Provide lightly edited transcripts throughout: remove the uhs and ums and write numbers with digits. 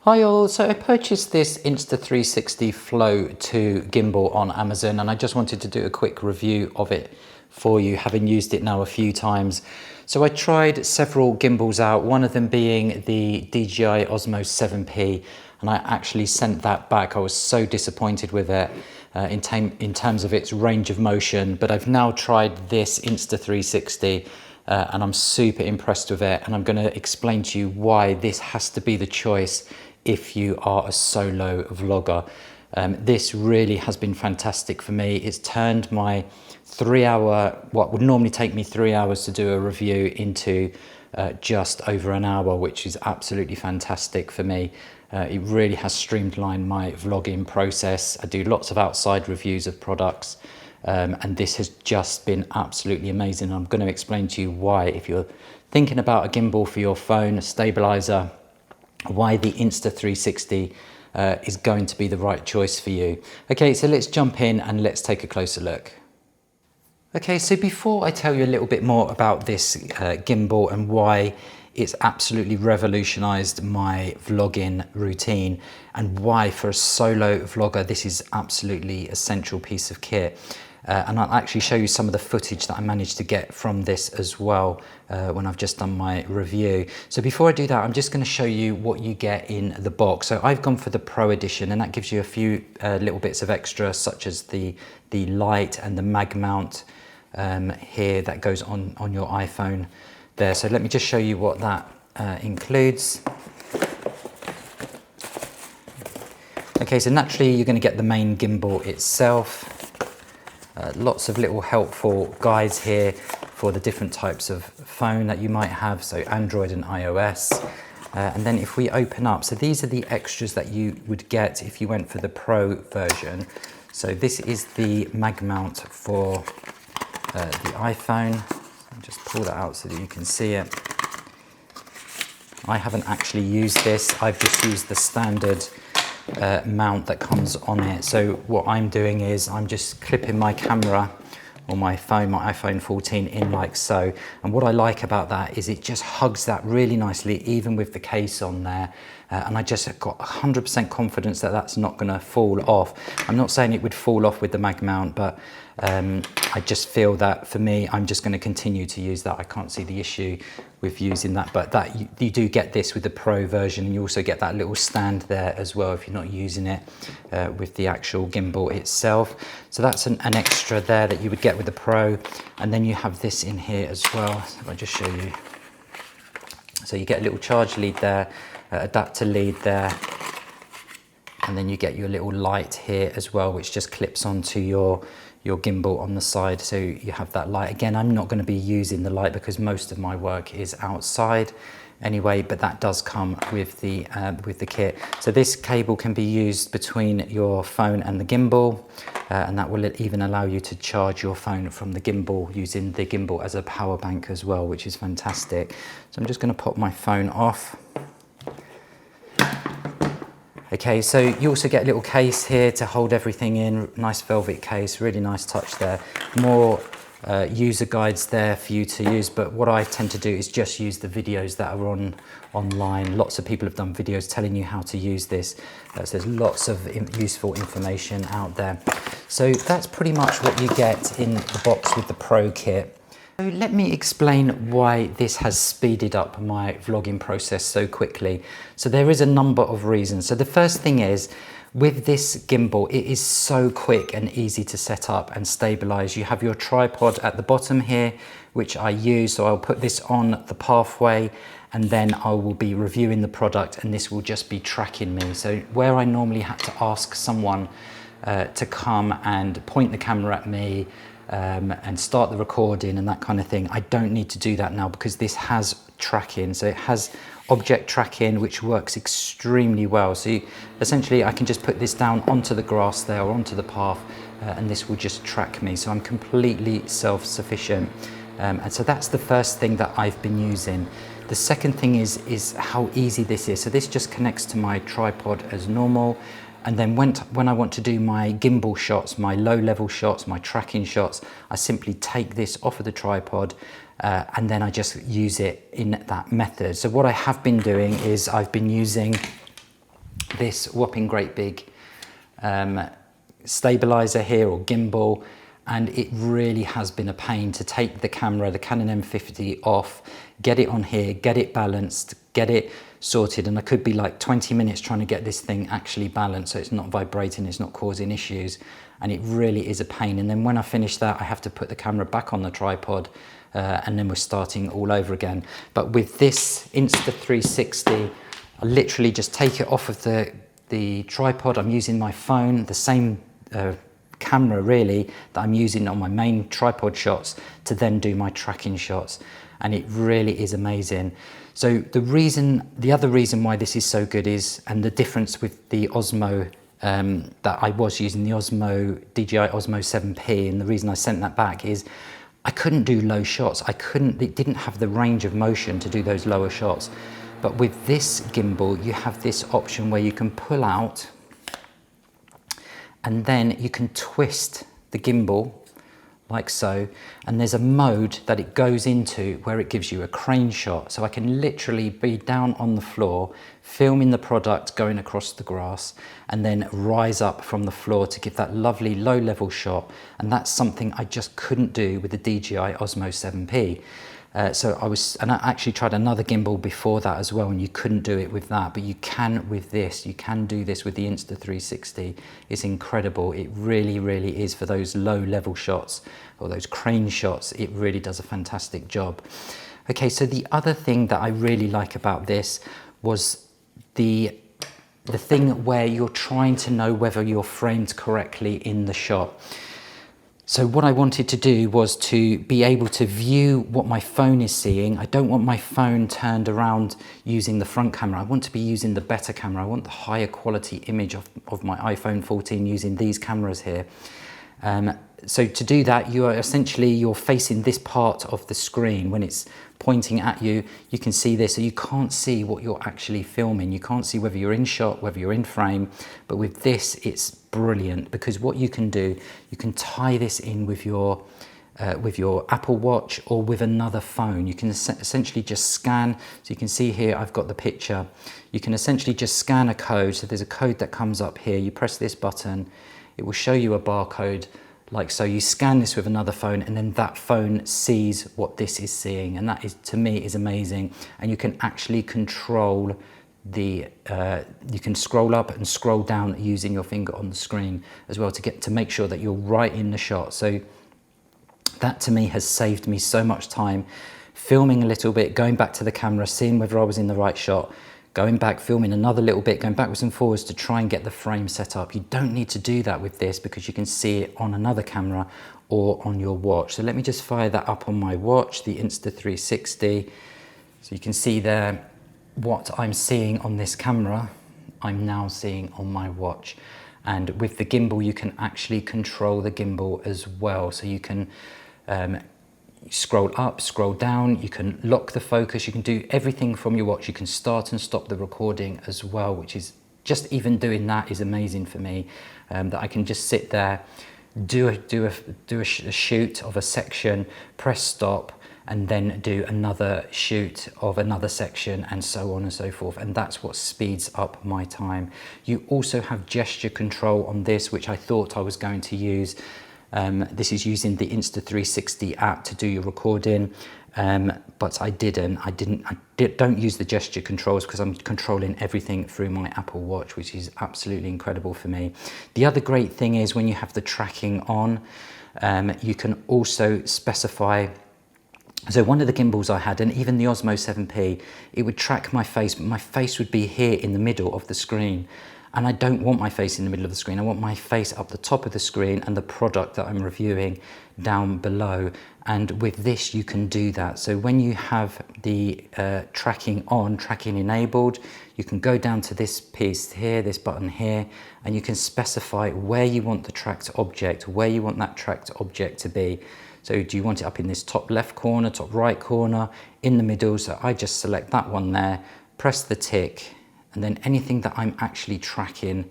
Hi all, so I purchased this Insta360 Flow 2 gimbal on Amazon, and I just wanted to do a quick review of it for you, having used it now a few times. So I tried several gimbals out, one of them being the DJI Osmo 7P, and I actually sent that back. I was so disappointed with it in terms of its range of motion, but I've now tried this Insta360 and I'm super impressed with it, and I'm going to explain to you why this has to be the choice if you are a solo vlogger. This really has been fantastic for me. It's turned my 3 hour, what would normally take me 3 hours to do a review, into just over an hour, which is absolutely fantastic for me. It really has streamlined my vlogging process. I do lots of outside reviews of products, and this has just been absolutely amazing. I'm going to explain to you why, if you're thinking about a gimbal for your phone, a stabilizer, why the Insta360 is going to be the right choice for you. Okay, so let's jump in and let's take a closer look. Okay, so before I tell you a little bit more about this gimbal and why it's absolutely revolutionized my vlogging routine, and why for a solo vlogger this is absolutely essential piece of kit, and I'll actually show you some of the footage that I managed to get from this as well when I've just done my review. So before I do that, I'm just going to show you what you get in the box. So I've gone for the Pro Edition, and that gives you a few little bits of extra, such as the light and the mag mount here that goes on your iPhone there. So let me just show you what that includes. Okay, so naturally you're going to get the main gimbal itself. Lots of little helpful guides here for the different types of phone that you might have, so Android and iOS. And then if we open up, so these are the extras that you would get if you went for the Pro version. So this is the mag mount for the iPhone. I'll just pull that out so that you can see it. I haven't actually used this, I've just used the standard mount that comes on it. So what I'm doing is I'm just clipping my camera or my phone, my iPhone 14, in like so. And what I like about that is it just hugs that really nicely, even with the case on there. And I just got 100% confidence that that's not going to fall off. I'm not saying it would fall off with the mag mount, but I just feel that for me, I'm just going to continue to use that. I can't see the issue with using that, but that you do get this with the Pro version, and you also get that little stand there as well if you're not using it with the actual gimbal itself. So that's an extra there that you would get with the Pro. And then you have this in here as well. So if I just show you. So you get a little charge lead there, adapter lead there, and then you get your little light here as well, which just clips onto your gimbal on the side. So you have that light. Again, I'm not going to be using the light because most of my work is outside anyway, but that does come with the kit. So this cable can be used between your phone and the gimbal, and that will even allow you to charge your phone from the gimbal, using the gimbal as a power bank as well, which is fantastic. So I'm just going to pop my phone off. Okay, so you also get a little case here to hold everything in, nice velvet case, really nice touch there. More user guides there for you to use, but what I tend to do is just use the videos that are online. Lots of people have done videos telling you how to use this, so there's lots of useful information out there. So that's pretty much what you get in the box with the Pro kit. So let me explain why this has speeded up my vlogging process so quickly. So there is a number of reasons. So the first thing is, with this gimbal, it is so quick and easy to set up and stabilize. You have your tripod at the bottom here, which I use. So I'll put this on the pathway, and then I will be reviewing the product, and this will just be tracking me. So where I normally had to ask someone to come and point the camera at me, and start the recording and that kind of thing, I don't need to do that now because this has tracking. So it has object tracking, which works extremely well. So essentially I can just put this down onto the grass there or onto the path, and this will just track me. So I'm completely self-sufficient. And so that's the first thing that I've been using. The second thing is how easy this is. So this just connects to my tripod as normal. And then when I want to do my gimbal shots, my low level shots, my tracking shots, I simply take this off of the tripod and then I just use it in that method. So what I have been doing is I've been using this whopping great big stabiliser here, or gimbal, and it really has been a pain to take the camera, the Canon M50, off, get it on here, get it balanced, get it sorted, and I could be like 20 minutes trying to get this thing actually balanced so it's not vibrating, it's not causing issues, and it really is a pain. And then when I finish that, I have to put the camera back on the tripod, and then we're starting all over again. But with this Insta360, I literally just take it off of the tripod. I'm using my phone, the same camera really that I'm using on my main tripod shots, to then do my tracking shots, and it really is amazing. So the other reason why this is so good is, and the difference with the Osmo that I was using, the DJI Osmo 7P, and the reason I sent that back is I couldn't do low shots. It didn't have the range of motion to do those lower shots. But with this gimbal, you have this option where you can pull out, and then you can twist the gimbal like so, and there's a mode that it goes into where it gives you a crane shot. So I can literally be down on the floor, filming the product going across the grass, and then rise up from the floor to give that lovely low level shot. And that's something I just couldn't do with the DJI Osmo 7P. And I actually tried another gimbal before that as well, and you couldn't do it with that, but you can with this. You can do this with the Insta360. It's incredible. It really, really is for those low level shots or those crane shots. It really does a fantastic job. Okay, so the other thing that I really like about this was the thing where you're trying to know whether you're framed correctly in the shot. So what I wanted to do was to be able to view what my phone is seeing. I don't want my phone turned around using the front camera. I want to be using the better camera. I want the higher quality image of my iPhone 14 using these cameras here. So to do that, you're facing this part of the screen. When it's pointing at you, you can see this, so you can't see what you're actually filming. You can't see whether you're in shot, whether you're in frame. But with this, it's brilliant, because what you can do, you can tie this in with your Apple Watch or with another phone. You can essentially just scan. So you can see here, I've got the picture. You can essentially just scan a code. So there's a code that comes up here. You press this button, it will show you a barcode. Like so, you scan this with another phone, and then that phone sees what this is seeing, and that is, to me, is amazing. And you can actually control you can scroll up and scroll down using your finger on the screen as well to make sure that you're right in the shot. So that to me has saved me so much time filming a little bit, going back to the camera, seeing whether I was in the right shot, going back, filming another little bit, going backwards and forwards to try and get the frame set up. You don't need to do that with this, because you can see it on another camera or on your watch. So let me just fire that up on my watch, the Insta360. So you can see there what I'm seeing on this camera, I'm now seeing on my watch. And with the gimbal, you can actually control the gimbal as well. So you can scroll up, scroll down, you can lock the focus, you can do everything from your watch. You can start and stop the recording as well, which is just, even doing that is amazing for me, that I can just sit there, do a shoot of a section, press stop, and then do another shoot of another section, and so on and so forth. And that's what speeds up my time. You also have gesture control on this, which I thought I was going to use. This is using the Insta360 app to do your recording, but I don't use the gesture controls because I'm controlling everything through my Apple Watch, which is absolutely incredible for me. The other great thing is when you have the tracking on, you can also specify. So one of the gimbals I had, and even the Osmo 7P, it would track my face, but my face would be here in the middle of the screen. And I don't want my face in the middle of the screen. I want my face up the top of the screen and the product that I'm reviewing down below. And with this, you can do that. So when you have the tracking on, tracking enabled, you can go down to this piece here, this button here, and you can specify where you want the tracked object, where you want that tracked object to be. So do you want it up in this top left corner, top right corner, in the middle? So I just select that one there, press the tick, and then anything that I'm actually tracking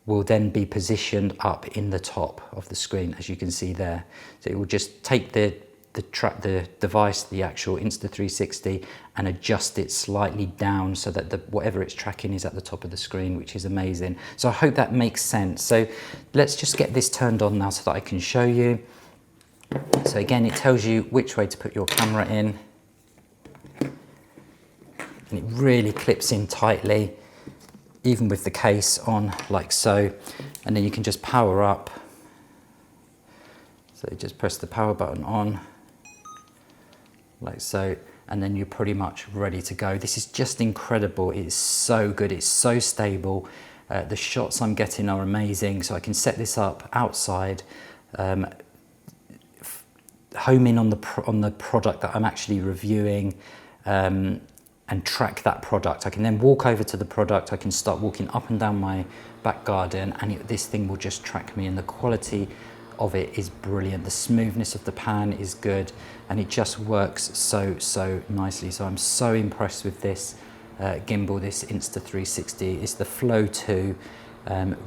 will then be positioned up in the top of the screen, as you can see there. So it will just take the the device, the actual Insta360, and adjust it slightly down so that whatever it's tracking is at the top of the screen, which is amazing. So I hope that makes sense. So let's just get this turned on now so that I can show you. So again, it tells you which way to put your camera in, and it really clips in tightly, even with the case on, like so. And then you can just power up. So just press the power button on, like so, and then you're pretty much ready to go. This is just incredible. It is so good. It's so stable. The shots I'm getting are amazing. So I can set this up outside, home in on the product that I'm actually reviewing, and track that product. I can then walk over to the product. I can start walking up and down my back garden, and this thing will just track me, and the quality of it is brilliant. The smoothness of the pan is good, and it just works so nicely. So I'm so impressed with this gimbal, this Insta360. It's the Flow 2.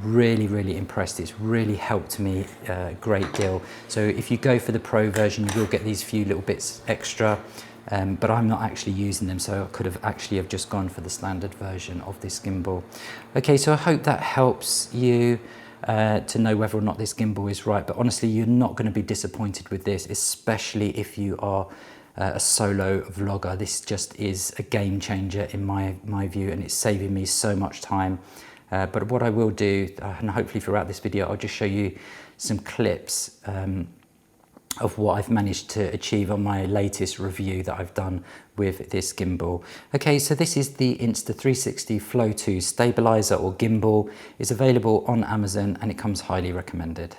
Really impressed. It's really helped me a great deal. So if you go for the Pro version, you will get these few little bits extra, but I'm not actually using them, so I could have actually just gone for the standard version of this gimbal. Okay, so I hope that helps you to know whether or not this gimbal is right, but honestly, you're not going to be disappointed with this, especially if you are a solo vlogger. This just is a game changer in my view, and it's saving me so much time. But what I will do, and hopefully throughout this video, I'll just show you some clips of what I've managed to achieve on my latest review that I've done with this gimbal. Okay, so this is the Insta360 Flow 2 stabiliser or gimbal. It's available on Amazon, and it comes highly recommended.